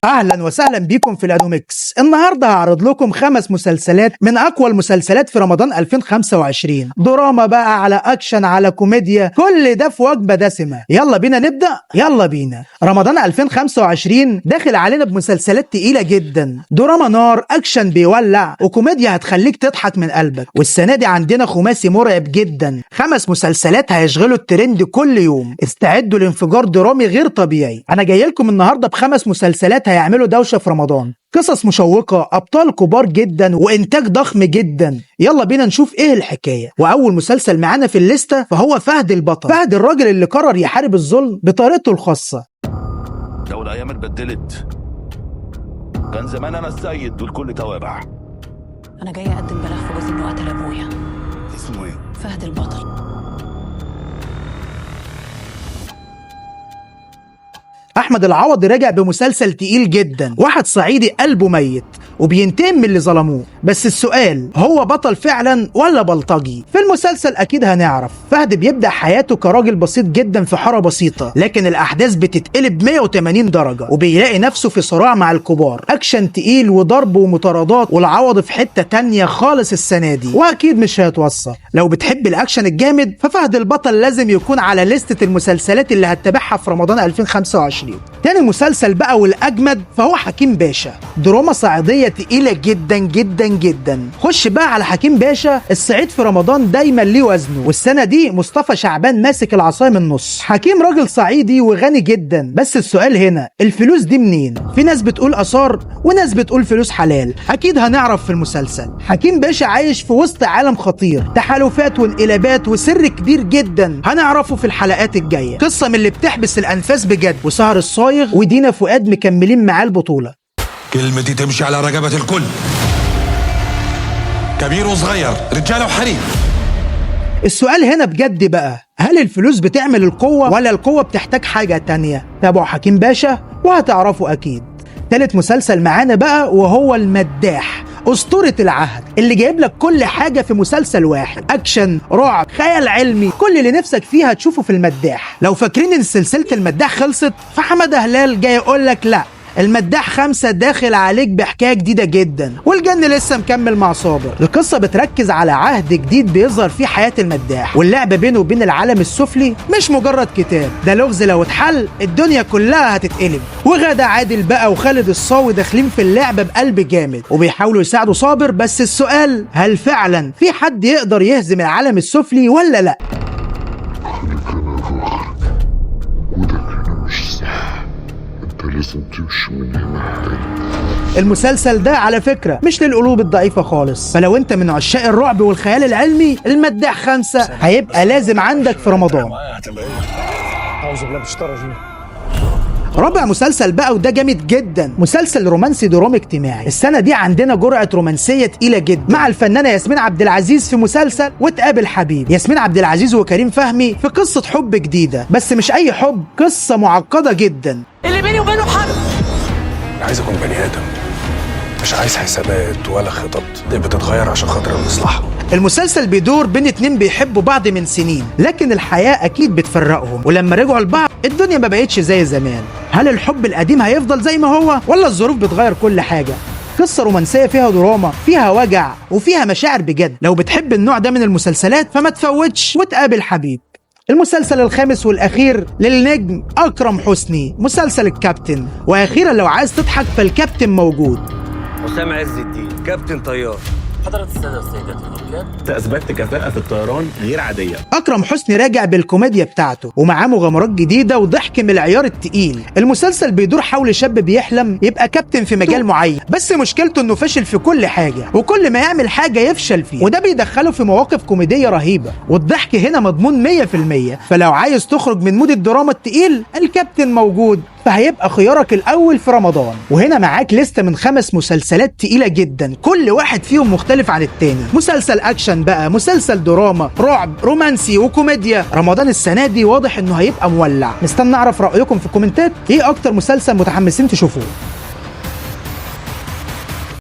اهلا وسهلا بيكم في الانوميكس. النهارده هعرض لكم 5 مسلسلات من اقوى المسلسلات في رمضان 2025. دراما بقى على اكشن على كوميديا، كل ده في وجبه دسمه. يلا بينا نبدا. يلا بينا. رمضان 2025 داخل علينا بمسلسلات تقيله جدا، دراما نار، اكشن بيولع، وكوميديا هتخليك تضحك من قلبك. والسنه دي عندنا خماسي مرعب جدا، 5 مسلسلات هيشغلوا الترند كل يوم. استعدوا لانفجار درامي غير طبيعي. انا جاي لكم النهارده ب5 مسلسلات هيعملوا دوشه في رمضان، قصص مشوقه، ابطال كبار جدا، وانتاج ضخم جدا. يلا بينا نشوف ايه الحكايه. واول مسلسل معانا في الليسته فهو فهد البطل. فهد الراجل اللي قرر يحارب الظلم بطريقته الخاصه. لو الايام اتبدلت كان زمان انا السيد والكل توابع. انا جاي اقدم بلاغ في جوزي انه قتل ابويا. اسمه ايه؟ فهد البطل. احمد العوضي راجع بمسلسل تقيل جدا، واحد صعيدي قلبه ميت وبينتقم من اللي ظلموه. بس السؤال، هو بطل فعلا ولا بلطجي؟ في المسلسل اكيد هنعرف. فهد بيبدأ حياته كراجل بسيط جدا في حارة بسيطة، لكن الاحداث بتتقلب 180 درجة وبيلاقي نفسه في صراع مع الكبار. اكشن تقيل وضرب ومطاردات، والعوضي في حتة تانية خالص السنة دي، واكيد مش هيتوصى. لو بتحب الاكشن الجامد ففهد البطل لازم يكون على لستة المسلسلات اللي هتتابعها في رمضان 2025. تاني مسلسل بقى والاجمد فهو حكيم باشا، دراما صعيديه تقيله جدا جدا جدا. خش بقى على حكيم باشا. الصعيد في رمضان دايما ليه وزنه، والسنه دي مصطفى شعبان ماسك العصايه من النص. حكيم راجل صعيدي وغني جدا، بس السؤال هنا، الفلوس دي منين؟ في ناس بتقول اثار وناس بتقول فلوس حلال. اكيد هنعرف في المسلسل. حكيم باشا عايش في وسط عالم خطير، تحالفات وانقلابات وسر كبير جدا هنعرفه في الحلقات الجايه. قصه من اللي بتحبس الانفاس بجد. وسهر الصايغ ودينا فؤاد مكملين معاه البطولة. كلمتي تمشي على رقبة الكل، كبير وصغير، رجال وحريم. السؤال هنا بجد بقى، هل الفلوس بتعمل القوة ولا القوة بتحتاج حاجة تانية؟ تابعوا حكيم باشا وهتعرفوا أكيد. تالت مسلسل معانا بقى وهو المداح، أسطورة العهد، اللي جايب لك كل حاجة في مسلسل واحد. أكشن، رعب، خيال علمي، كل اللي نفسك فيها هتشوفه في المداح. لو فاكرين إن سلسلة المداح خلصت، فحمادة هلال جاي يقول لك لأ، المداح 5 داخل عليك بحكاية جديدة جدا، والجن لسه مكمل مع صابر. القصة بتركز على عهد جديد بيظهر فيه حياة المداح، واللعب بينه وبين العالم السفلي مش مجرد كتاب، ده لغز لو اتحل الدنيا كلها هتتقلب. وغادة عادل بقى وخالد الصاوي داخلين في اللعبة بقلب جامد وبيحاولوا يساعدوا صابر. بس السؤال، هل فعلا في حد يقدر يهزم العالم السفلي ولا لا؟ وده كان مش صح، انت لازم تمشي من هنا. المسلسل ده على فكرة مش للقلوب الضعيفة خالص، فلو انت من عشاق الرعب والخيال العلمي المداح 5 هيبقى لازم عندك في رمضان. أعوذ بالله من الشيطان الرجيم. رابع مسلسل بقى وده جامد جدا، مسلسل رومانسي درامي اجتماعي. السنة دي عندنا جرعة رومانسية تقيلة جدا مع الفنانة ياسمين عبد العزيز في مسلسل وتقابل حبيب. ياسمين عبد العزيز وكريم فهمي في قصة حب جديدة، بس مش أي حب، قصة معقدة جدا. اللي بيني وبينه حرب. عايز أكون بني آدم، مش عايز حسابات ولا خطط دي بتتغير عشان خاطر المصلحة. المسلسل بيدور بين 2 بيحبوا بعض من سنين، لكن الحياة أكيد بتفرقهم، ولما رجعوا لبعض الدنيا ما بقتش زي زمان. هل الحب القديم هيفضل زي ما هو ولا الظروف بتغير كل حاجة؟ قصة رومانسية فيها دراما، فيها وجع، وفيها مشاعر بجد. لو بتحب النوع ده من المسلسلات فما تفوتش وتقابل حبيب. المسلسل الخامس والأخير للنجم أكرم حسني، مسلسل الكابتن. وأخيرا لو عايز تضحك فالكابتن موجود. حسام عز الدين، كابتن طيار. حضرة السادة والسيدات الأولاد، انت اثبتت كفاءة في الطيران غير عادية. أكرم حسني راجع بالكوميديا بتاعته ومعاه مغامرات جديدة وضحك من العيار التقيل. المسلسل بيدور حول شاب بيحلم يبقى كابتن في مجال معين، بس مشكلته انه فاشل في كل حاجة، وكل ما يعمل حاجة يفشل فيها، وده بيدخله في مواقف كوميدية رهيبة، والضحك هنا مضمون 100%. فلو عايز تخرج من مود الدراما التقيل الكابتن موجود، فهيبقى خيارك الأول في رمضان. وهنا معاك لستة من 5 مسلسلات تقيلة جدا، كل واحد فيهم مختلف عن التاني. مسلسل أكشن بقى، مسلسل دراما، رعب، رومانسي، وكوميديا. رمضان السنة دي واضح إنه هيبقى مولع. نستنى نعرف رأيكم في الكومنتات، إيه أكتر مسلسل متحمسين تشوفوه؟